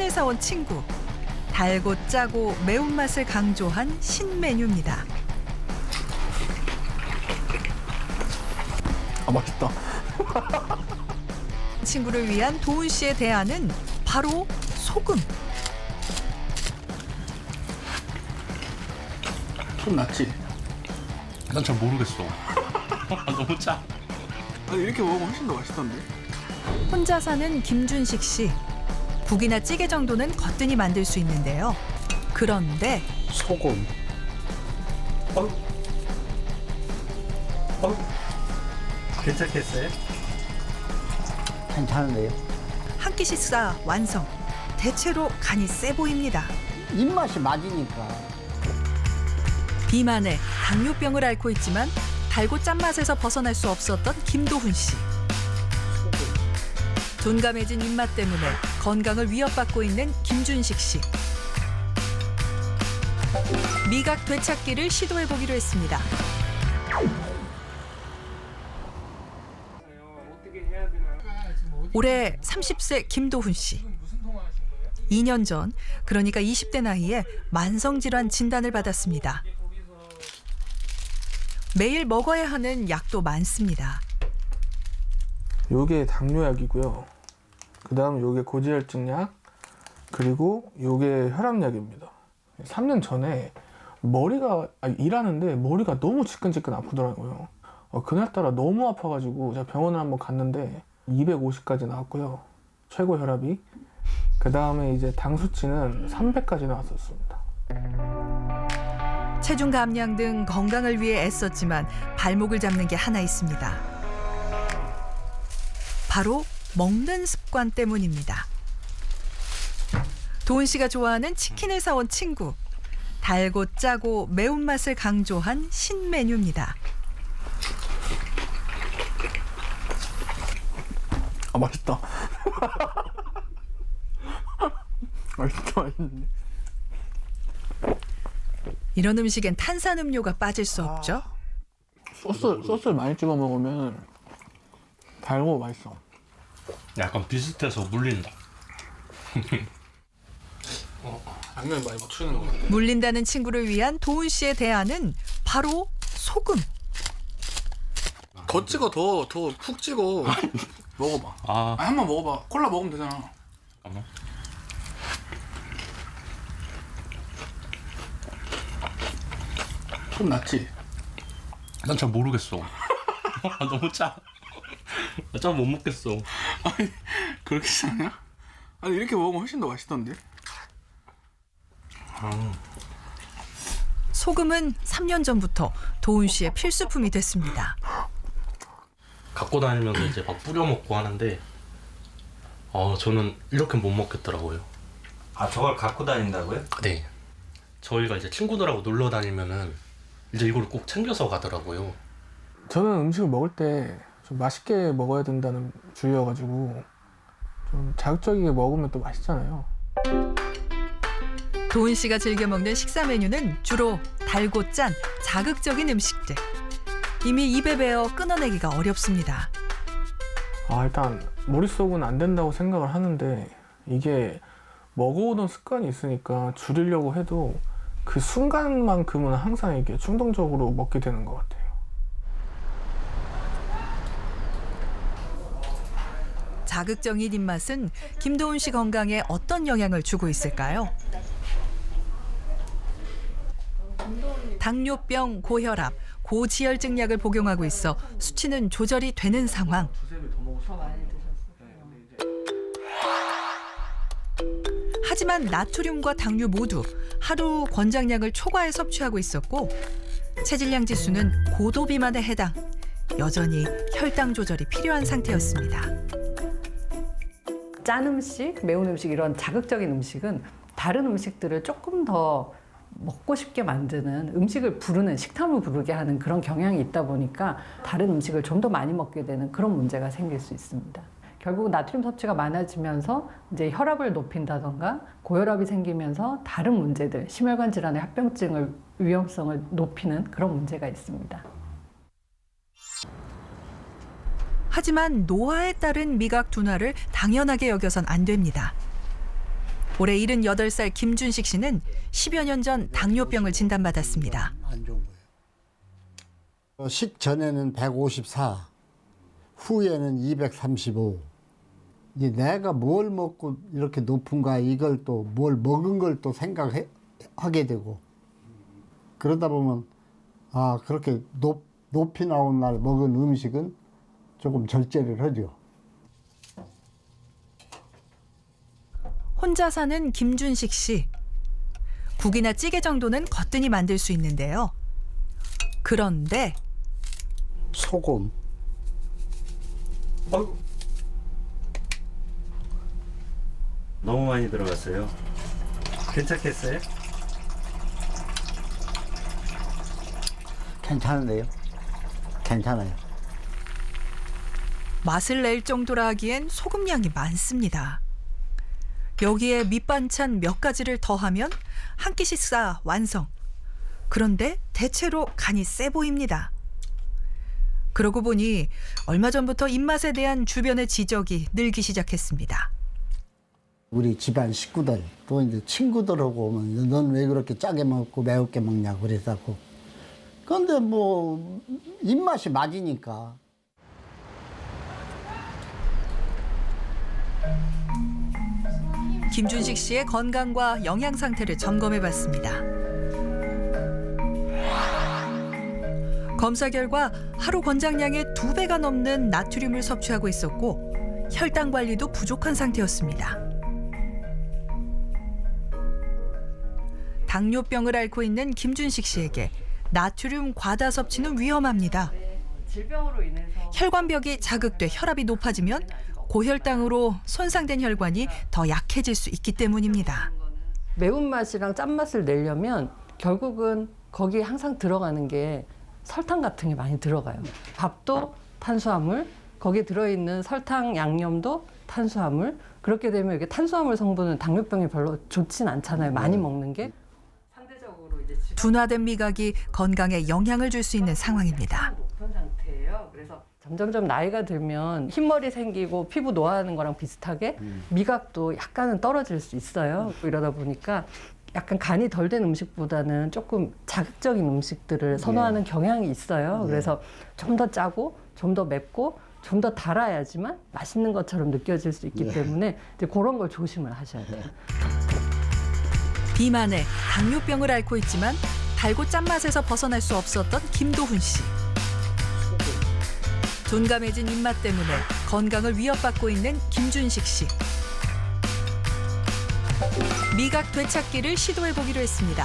치킨을 사온 친구. 달고 짜고 매운맛을 강조한 신메뉴입니다. 아, 맛있다. 친구를 위한 도훈 씨의 대안은 바로 소금. 좀 낫지? 난 잘 모르겠어. 너무 짜. 아니, 이렇게 먹으면 훨씬 더 맛있던데? 혼자 사는 김준식 씨. 국이나 찌개 정도는 거뜬히 만들 수 있는데요. 그런데 소금. 괜찮겠어요? 괜찮은데요? 한 끼 식사 완성. 대체로 간이 세 보입니다. 입맛이 맞으니까. 비만에 당뇨병을 앓고 있지만 달고 짠맛에서 벗어날 수 없었던 김도훈 씨. 둔감해진 입맛 때문에 건강을 위협받고 있는 김준식 씨. 미각 되찾기를 시도해보기로 했습니다. 올해 30세 김도훈 씨. 2년 전, 그러니까 20대 나이에 만성질환 진단을 받았습니다. 매일 먹어야 하는 약도 많습니다. 요게 당뇨약이고요. 그 다음 요게 고지혈증약, 그리고 요게 혈압약입니다. 3년 전에 일하는데 머리가 너무 지끈지끈 아프더라고요. 그날따라 너무 아파가지고 제가 병원을 한번 갔는데 250까지 나왔고요. 최고 혈압이. 그 다음에 이제 당 수치는 300까지 나왔었습니다. 체중 감량 등 건강을 위해 애썼지만 발목을 잡는 게 하나 있습니다. 바로 먹는 습관 때문입니다. 도훈 씨가 좋아하는 치킨을 사온 친구. 달고 짜고 매운맛을 강조한 신메뉴입니다. 아, 맛있다. 맛있네. 이런 음식엔 탄산음료가 빠질 수 없죠. 소스를 많이 찍어 먹으면 달고 맛있어. 약간 비슷해서 물린다. 양념이 많이 맞추는 것 같아. 물린다는 친구를 위한 도훈 씨의 대안은 바로 소금. 더 찍어, 더 푹 찍어. 먹어봐. 아, 한번 먹어봐. 콜라 먹으면 되잖아. 잠깐만. 좀 낫지? 난 잘 모르겠어. 너무 짜. 나 짜 못 먹겠어. 아니, 그렇게 짜냐? 아니, 이렇게 먹으면 훨씬 더 맛있던데? 소금은 3년 전부터 도훈 씨의 필수품이 됐습니다. 갖고 다니면서 이제 막 뿌려 먹고 하는데, 저는 이렇게 못 먹겠더라고요. 아, 저걸 갖고 다닌다고요? 네. 저희가 이제 친구들하고 놀러 다니면은 이제 이걸 꼭 챙겨서 가더라고요. 저는 음식을 먹을 때 좀 맛있게 먹어야 된다는 주의여가지고 좀 자극적이게 먹으면 또 맛있잖아요. 도훈 씨가 즐겨 먹는 식사 메뉴는 주로 달고 짠 자극적인 음식들. 이미 입에 배어 끊어내기가 어렵습니다. 일단 머릿속은 안 된다고 생각을 하는데 이게 먹어오던 습관이 있으니까 줄이려고 해도 그 순간만큼은 항상 이게 충동적으로 먹게 되는 것 같아요. 자극적인 입맛은 김도훈 씨 건강에 어떤 영향을 주고 있을까요? 당뇨병, 고혈압, 고지혈증 약을 복용하고 있어 수치는 조절이 되는 상황. 하지만 나트륨과 당류 모두 하루 권장량을 초과해 섭취하고 있었고 체질량 지수는 고도 비만에 해당. 여전히 혈당 조절이 필요한 상태였습니다. 짠 음식, 매운 음식 이런 자극적인 음식은 다른 음식들을 조금 더 먹고 싶게 만드는 음식을 부르는 식탐을 부르게 하는 그런 경향이 있다 보니까 다른 음식을 좀 더 많이 먹게 되는 그런 문제가 생길 수 있습니다. 결국 나트륨 섭취가 많아지면서 이제 혈압을 높인다던가 고혈압이 생기면서 다른 문제들, 심혈관 질환의 합병증을 위험성을 높이는 그런 문제가 있습니다. 하지만 노화에 따른 미각 둔화를 당연하게 여겨선 안 됩니다. 올해 78살 김준식 씨는 10여 년 전 당뇨병을 진단받았습니다. 안 좋은 거예요. 식 전에는 154, 후에는 235. 이제 내가 뭘 먹고 이렇게 높은가 이걸 또 뭘 먹은 걸 또 생각하게 되고 그러다 보면 아 그렇게 높이 나온 날 먹은 음식은 조금 절제를 하죠. 혼자 사는 김준식 씨. 국이나 찌개 정도는 거뜬히 만들 수 있는데요. 그런데 소금. 어이구. 너무 많이 들어갔어요. 괜찮겠어요? 괜찮은데요? 괜찮아요. 맛을 낼 정도라 하기엔 소금량이 많습니다. 여기에 밑반찬 몇 가지를 더하면 한 끼 식사 완성. 그런데 대체로 간이 세 보입니다. 그러고 보니 얼마 전부터 입맛에 대한 주변의 지적이 늘기 시작했습니다. 우리 집안 식구들 또 이제 친구들하고 오면 넌 왜 그렇게 짜게 먹고 매우게 먹냐고 그랬었고. 그런데 뭐 입맛이 맞으니까. 김준식 씨의 건강과 영양 상태를 점검해 봤습니다. 검사 결과 하루 권장량의 2배가 넘는 나트륨을 섭취하고 있었고 혈당 관리도 부족한 상태였습니다. 당뇨병을 앓고 있는 김준식 씨에게 나트륨 과다 섭취는 위험합니다. 질병으로 인해서 혈관벽이 자극돼 혈압이 높아지면 고혈당으로 손상된 혈관이 더 약해질 수 있기 때문입니다. 매운맛이랑 짠맛을 내려면 결국은 거기에 항상 들어가는 게 설탕 같은 게 많이 들어가요. 밥도 탄수화물, 거기에 들어있는 설탕 양념도 탄수화물. 그렇게 되면 이게 탄수화물 성분은 당뇨병에 별로 좋진 않잖아요. 많이 먹는 게. 상대적으로 이제 둔화된 미각이 건강에 영향을 줄 수 있는 상황입니다. 높은 상태예요. 그래서 점점점 나이가 들면 흰머리 생기고 피부 노화하는 거랑 비슷하게 미각도 약간은 떨어질 수 있어요. 이러다 보니까 약간 간이 덜 된 음식보다는 조금 자극적인 음식들을 선호하는 경향이 있어요. 그래서 좀 더 짜고 좀 더 맵고 좀 더 달아야지만 맛있는 것처럼 느껴질 수 있기 때문에 이제 그런 걸 조심을 하셔야 돼요. 비만에 당뇨병을 앓고 있지만 달고 짠맛에서 벗어날 수 없었던 김도훈 씨. 둔감해진 입맛 때문에 건강을 위협받고 있는 김준식 씨. 미각 되찾기를 시도해보기로 했습니다.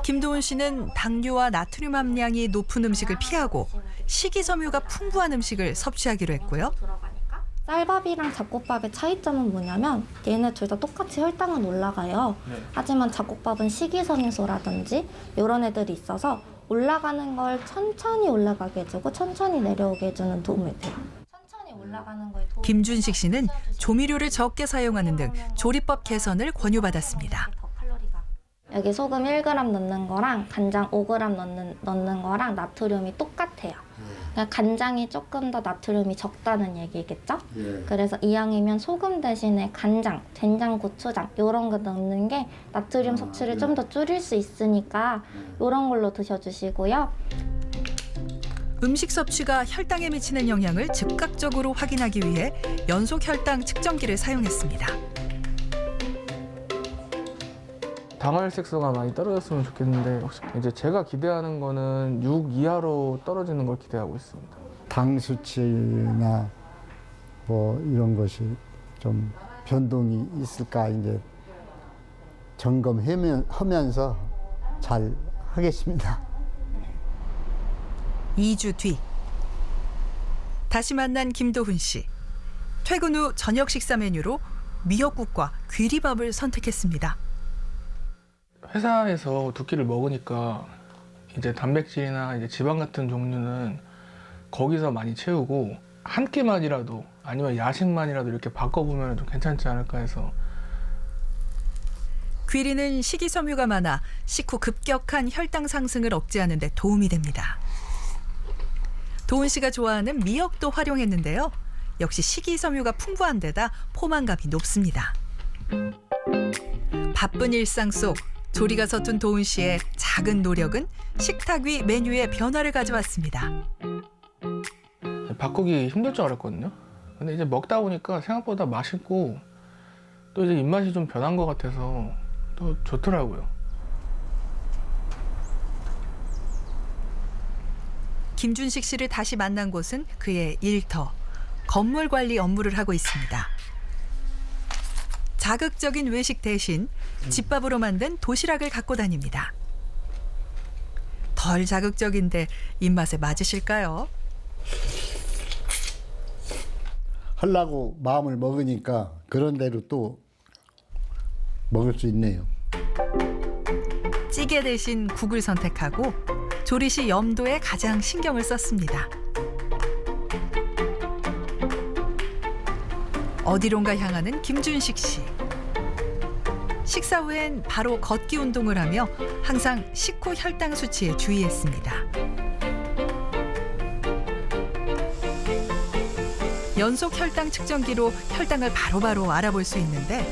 김도훈 씨는 당뇨와 나트륨 함량이 높은 음식을 피하고 식이섬유가 풍부한 음식을 섭취하기로 했고요. 쌀밥이랑 잡곡밥의 차이점은 뭐냐면 얘네 둘 다 똑같이 혈당은 올라가요. 하지만 잡곡밥은 식이섬유소라든지 이런 애들이 있어서 올라가는 걸 천천히 올라가게 해주고 천천히 내려오게 해주는 도움이 돼요. 천천히 올라가는 거에 도움이 김준식 씨는 조미료를 적게 사용하는 등 조리법 개선을 권유받았습니다. 여기 소금 1g 넣는 거랑 간장 5g 넣는 거랑 나트륨이 똑같아요. 그러니까 간장이 조금 더 나트륨이 적다는 얘기겠죠? 그래서 이왕이면 소금 대신에 간장, 된장, 고추장 이런 거 넣는 게 나트륨 섭취를 좀 더 줄일 수 있으니까 이런 걸로 드셔주시고요. 음식 섭취가 혈당에 미치는 영향을 즉각적으로 확인하기 위해 연속 혈당 측정기를 사용했습니다. 당활색소가 많이 떨어졌으면 좋겠는데 이제 제가 기대하는 거는 6 이하로 떨어지는 걸 기대하고 있습니다. 당 수치나 뭐 이런 것이 좀 변동이 있을까 이제 점검하면서 잘 하겠습니다. 2주 뒤 다시 만난 김도훈 씨. 퇴근 후 저녁 식사 메뉴로 미역국과 귀리밥을 선택했습니다. 회사에서 두 끼를 먹으니까 이제 단백질이나 이제 지방 같은 종류는 거기서 많이 채우고 한 끼만이라도 아니면 야식만이라도 이렇게 바꿔보면 좀 괜찮지 않을까 해서. 귀리는 식이섬유가 많아 식후 급격한 혈당 상승을 억제하는 데 도움이 됩니다. 도훈 씨가 좋아하는 미역도 활용했는데요. 역시 식이섬유가 풍부한 데다 포만감이 높습니다. 바쁜 일상 속 조리가 서툰 도훈 씨의 작은 노력은 식탁 위 메뉴에 변화를 가져왔습니다. 바꾸기 힘들 줄 알았거든요. 근데 이제 먹다 보니까 생각보다 맛있고 또 이제 입맛이 좀 변한 것 같아서 또 좋더라고요. 김준식 씨를 다시 만난 곳은 그의 일터, 건물 관리 업무를 하고 있습니다. 자극적인 외식 대신 집밥으로 만든 도시락을 갖고 다닙니다. 덜 자극적인데 입맛에 맞으실까요? 하려고 마음을 먹으니까 그런 대로 또 먹을 수 있네요. 찌개 대신 국을 선택하고 조리 시 염도에 가장 신경을 썼습니다. 어디론가 향하는 김준식 씨. 식사 후엔 바로 걷기 운동을 하며 항상 식후 혈당 수치에 주의했습니다. 연속 혈당 측정기로 혈당을 바로바로 알아볼 수 있는데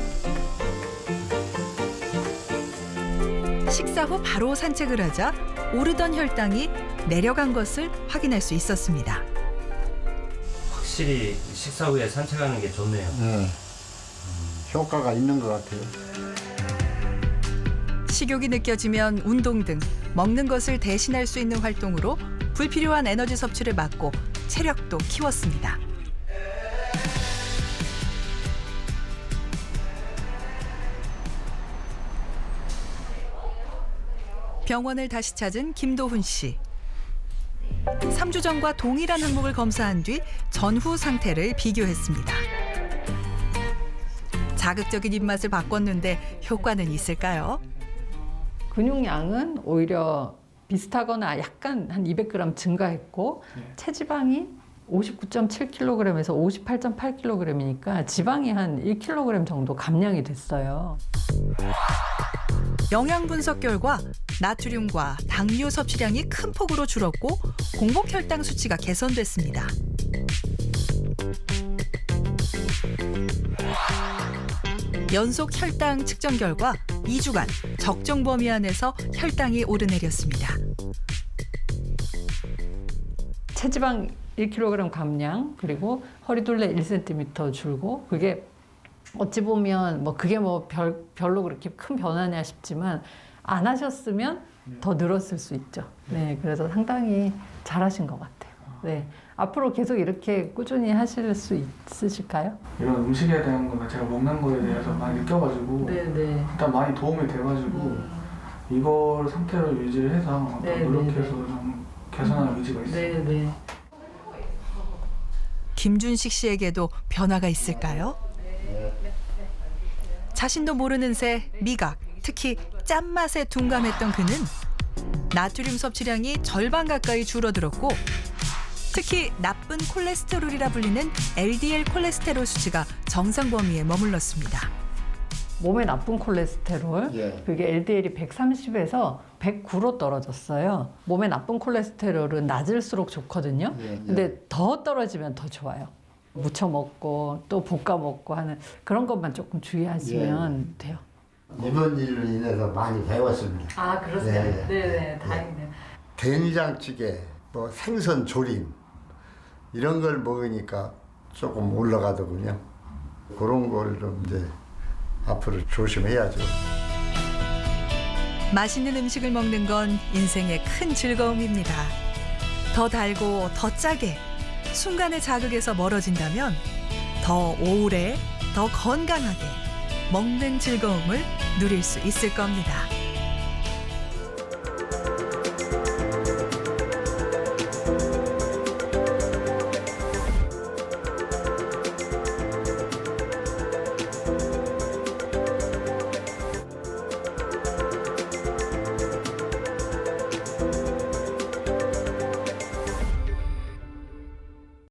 식사 후 바로 산책을 하자 오르던 혈당이 내려간 것을 확인할 수 있었습니다. 확실히 식사 후에 산책하는 게 좋네요. 네. 효과가 있는 것 같아요. 식욕이 느껴지면 운동 등 먹는 것을 대신할 수 있는 활동으로 불필요한 에너지 섭취를 막고 체력도 키웠습니다. 병원을 다시 찾은 김도훈 씨. 3주 전과 동일한 항목을 검사한 뒤 전후 상태를 비교했습니다. 자극적인 입맛을 바꿨는데 효과는 있을까요? 근육량은 오히려 비슷하거나 약간 한 200g 증가했고 체지방이 59.7kg에서 58.8kg이니까 지방이 한 1kg 정도 감량이 됐어요. 영양 분석 결과 나트륨과 당류 섭취량이 큰 폭으로 줄었고 공복 혈당 수치가 개선됐습니다. 연속 혈당 측정 결과 2주간 적정 범위 안에서 혈당이 오르내렸습니다. 체지방 1kg 감량 그리고 허리둘레 1cm 줄고 그게 어찌 보면 그게 별로 그렇게 큰 변화냐 싶지만 안 하셨으면 더 늘었을 수 있죠. 네, 그래서 상당히 잘하신 것 같아요. 네, 앞으로 계속 이렇게 꾸준히 하실 수 있으실까요? 이런 음식에 대한 거나 제가 먹는 거에 대해서 많이 느껴가지고 네. 일단 많이 도움이 돼가지고 이걸 상태로 유지해서 노력해서 좀 개선하는 의지가 있어요. 네. 김준식 씨에게도 변화가 있을까요? 자신도 모르는 새 미각, 특히 짠맛에 둔감했던 그는 나트륨 섭취량이 절반 가까이 줄어들었고 특히 나쁜 콜레스테롤이라 불리는 LDL 콜레스테롤 수치가 정상 범위에 머물렀습니다. 몸에 나쁜 콜레스테롤, 그게 LDL이 130에서 109로 떨어졌어요. 몸에 나쁜 콜레스테롤은 낮을수록 좋거든요. 근데 더 떨어지면 더 좋아요. 무쳐 먹고 또 볶아 먹고 하는 그런 것만 조금 주의하시면 돼요. 이번 일로 인해서 많이 배웠습니다. 아, 그렇습니다. 네, 다행이네요. 된장찌개, 생선 조림 이런 걸 먹으니까 조금 올라가더군요. 그런 걸 좀 이제 앞으로 조심해야죠. 맛있는 음식을 먹는 건 인생의 큰 즐거움입니다. 더 달고 더 짜게 순간의 자극에서 멀어진다면 더 오래, 더 건강하게 먹는 즐거움을 누릴 수 있을 겁니다.